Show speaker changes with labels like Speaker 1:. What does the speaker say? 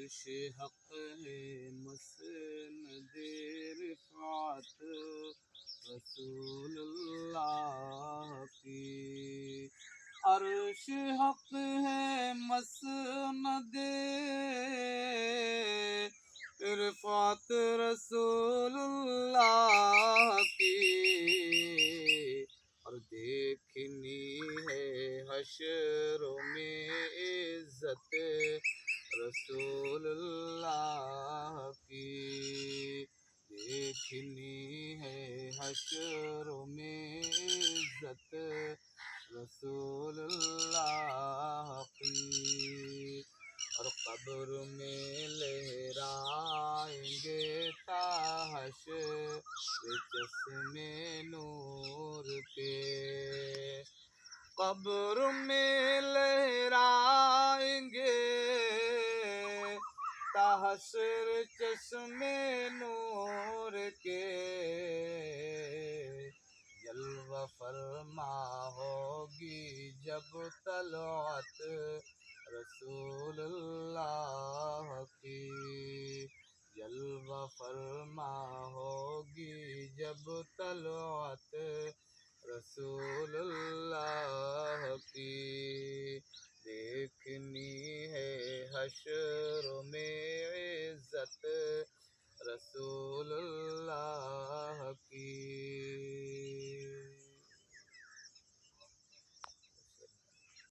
Speaker 1: عرش حق ہے مسند رفعت رسول اللہ کی، عرش حق ہے مسند رفعت رسول اللہ کی، اور دیکھنی ہے حشر میں عزت رسول اللہ کی، دیکھنی ہے حشر میں عزت رسول اللہ کی، اور قبر میں لہرائیں گے تا حشر چشمے نور کے، قبر میں لہرائیں گے تا حشر چشمے نور کے، جلوہ فرما ہوگی جب طلعت رسول اللہ کی، جلوہ فرما ہوگی جب طلعت رسول اللہ کی، دیکھنی ہے حشر میں